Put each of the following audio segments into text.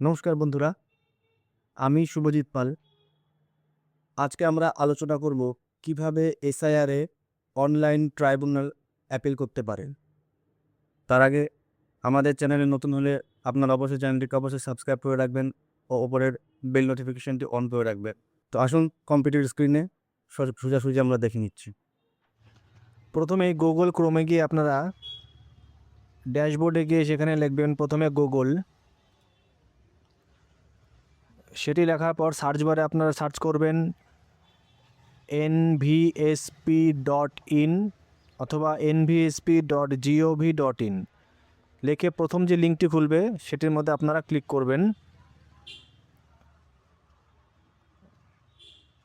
নমস্কার বন্ধুরা, আমি শুভজিৎ পাল। আজকে আমরা আলোচনা করব কিভাবে এসআইআর-এ অনলাইন ট্রাইব্যুনাল অ্যাপিল করতে পারেন। তার আগে আমাদের চ্যানেলে নতুন হলে আপনারা অবশ্যই চ্যানেলটিকে অবশ্যই সাবস্ক্রাইব করে রাখবেন ও ওপরের বেল নোটিফিকেশনটি অন করে রাখবেন। তো আসুন কম্পিউটার স্ক্রিনে সোজাসুজি আমরা দেখে নিচ্ছি। প্রথমে গুগল ক্রোমে গিয়ে আপনারা ড্যাশবোর্ডে গিয়ে সেখানে লিখবেন প্রথমে গুগল। সেটি লেখার পর সার্চ বারে আপনারা সার্চ করবেন nvsp.in অথবা nvsp.gov.in লিখে প্রথম যে লিঙ্কটি খুলবে সেটির মধ্যে আপনারা ক্লিক করবেন।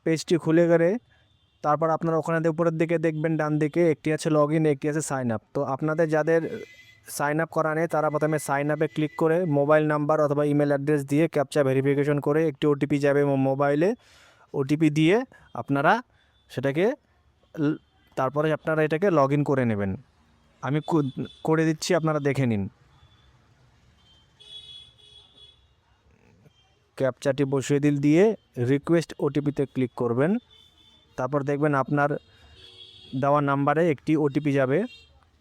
পেজটি খুলে গেলে তারপর আপনারা ওখানে উপরের দিকে দেখবেন ডান দিকে একটি আছে লগ ইন, একটি আছে সাইন আপ। তো আপনাদের যাদের সাইন আপ করা নেই তারা প্রথমে সাইন আপে ক্লিক করে মোবাইল নাম্বার অথবা ইমেল অ্যাড্রেস দিয়ে ক্যাপচা ভেরিফিকেশন করে একটি ওটিপি যাবে মোবাইলে। ওটিপি দিয়ে আপনারা সেটাকে তারপরে আপনারা এটাকে লগ ইন করে নেবেন। আমি করে দিচ্ছি, আপনারা দেখে নিন। ক্যাপচাটি বসিয়ে দিয়ে রিকোয়েস্ট ওটিপিতে ক্লিক করবেন। তারপর দেখবেন আপনার দেওয়া নাম্বারে একটি ওটিপি যাবে।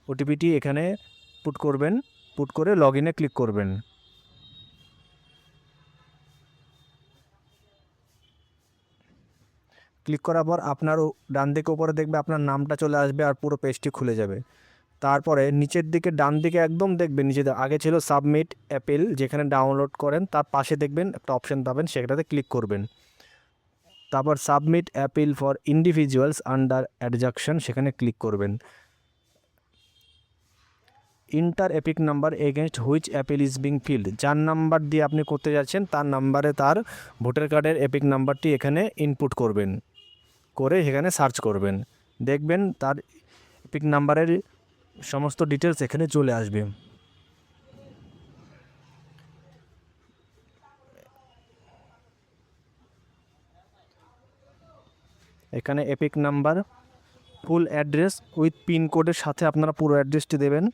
ওটিপিটি এখানে পুট করবেন, পুট করে লগ ইনে ক্লিক করবেন। ক্লিক করার পর আপনার ডান দিকে উপরে দেখবে আপনার নামটা চলে আসবে আর পুরো পেজটি খুলে যাবে। তারপরে নিচের দিকে ডান দিকে একদম দেখবেন নিচে আগে ছিল সাবমিট অ্যাপিল, যেখানে ডাউনলোড করেন তার পাশে দেখবেন একটা অপশন পাবেন, সেটাতে ক্লিক করবেন। তারপর submit appeal for individuals under adjudication সেখানে ক্লিক করবেন। Enter EPIC number against which appeal is being filed, যার নাম্বার দিয়ে আপনি করতে যাচ্ছেন তার নাম্বারে তার ভোটার কার্ডের এপিক নাম্বারটি এখানে ইনপুট করবেন, করে এখানে সার্চ করবেন। দেখবেন তার এপিক নাম্বারের সমস্ত ডিটেলস এখানে চলে আসবে। এখানে epic number, full address with পিনকোডের সাথে আপনারা পুরো অ্যাড্রেসটি দেবেন।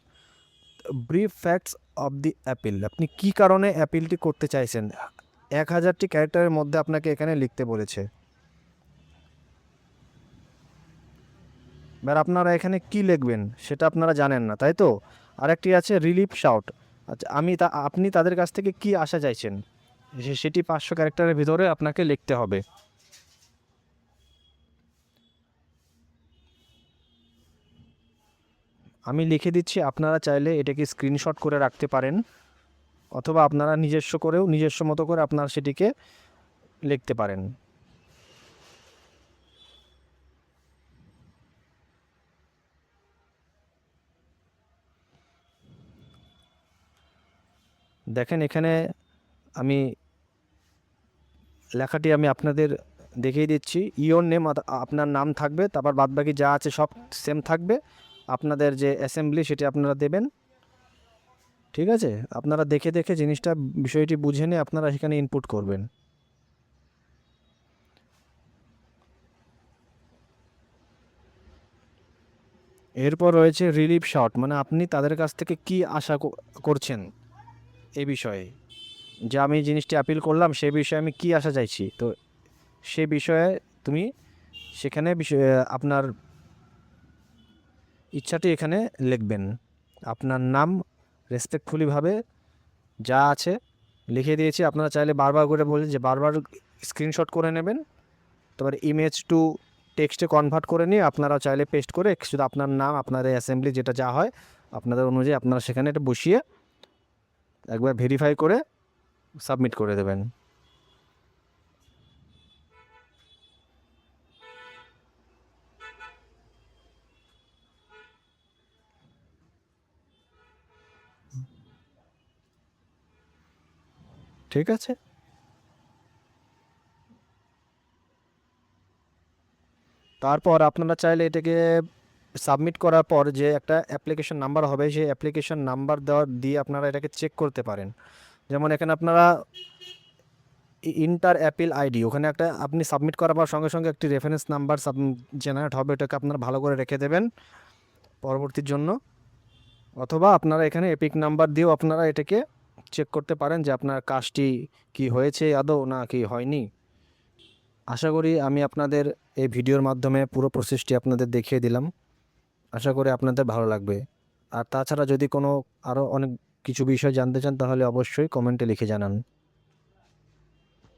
Brief facts of the appeal, আপনি কী কারণে অ্যাপিলটি করতে চাইছেন 1000টি ক্যারেক্টারের মধ্যে আপনাকে এখানে লিখতে বলেছে। এবার আপনারা এখানে কি লিখবেন সেটা আপনারা জানেন না, তাই তো। আরেকটি আছে রিলিফ শাউট। আচ্ছা, আপনি তাদের কাছ থেকে কি আশা চাইছেন সেটি 500 ক্যারেক্টারের ভিতরে আপনাকে লিখতে হবে। আমি লিখে দিচ্ছি, আপনারা চাইলে এটাকে স্ক্রিনশট করে রাখতে পারেন অথবা আপনারা নিজস্ব মতো করে আপনারা সেটিকে লিখতে পারেন। দেখেন এখানে আমি লেখাটি আমি আপনাদের দেখিয়ে দিচ্ছি। ইওর নেম, আপনার নাম থাকবে, তারপর বাদবাকি যা আছে সব সেম থাকবে। আপনাদের যে অ্যাসেম্বলি সেটি আপনারা দেবেন, ঠিক আছে। আপনারা দেখে দেখে বিষয়টি বুঝে নিয়ে আপনারা সেখানে ইনপুট করবেন। এরপর রয়েছে রিলিফ শট, মানে আপনি তাদের কাছ থেকে কি আশা করছেন এই বিষয়ে, যে আমি জিনিসটি আপিল করলাম সে বিষয়ে আমি কি আশা চাইছি। তো সে বিষয়ে তুমি সেখানে আপনার ইচ্ছাটি এখানে লিখবেন। আপনার নাম রেসপেক্টফুলিভাবে যা আছে লিখে দিয়েছি। আপনারা চাইলে বারবার করে বলছেন যে বারবার স্ক্রিনশট করে নেবেন। তারপর ইমেজ টু টেক্সটে কনভার্ট করে নিয়ে আপনারা চাইলে পেস্ট করে শুধু আপনার নাম, আপনার অ্যাসেম্বলি যেটা যা হয় আপনাদের অনুযায়ী আপনারা সেখানে এটা বসিয়ে একবার ভেরিফাই করে সাবমিট করে দেবেন। ঠিক আছে। তারপর আপনারা চাইলে এটাকে সাবমিট করার পর যে একটা অ্যাপ্লিকেশন নাম্বার হবে সেই অ্যাপ্লিকেশন নাম্বার দিয়ে আপনারা এটাকে চেক করতে পারেন। যেমন এখানে আপনারা ইন্টার অ্যাপিল আইডি, ওখানে একটা আপনি সাবমিট করার পর সঙ্গে সঙ্গে একটি রেফারেন্স নাম্বার জেনারেট হবে, এটাকে আপনারা ভালো করে রেখে দেবেন পরবর্তীর জন্য। অথবা আপনারা এখানে এপিক নাম্বার দিয়েও আপনারা এটাকে চেক করতে পারেন যে আপনার কাজটি কি হয়েছে আদৌ না কি হয়নি। আশা করি আমি আপনাদের এই ভিডিওর মাধ্যমে পুরো প্রসেসটি আপনাদের দেখিয়ে দিলাম। আশা করি আপনাদের ভালো লাগবে। আর তাছাড়া যদি কোনো আরও অনেক কিছু বিষয় জানতে চান তাহলে অবশ্যই কমেন্টে লিখে জানান।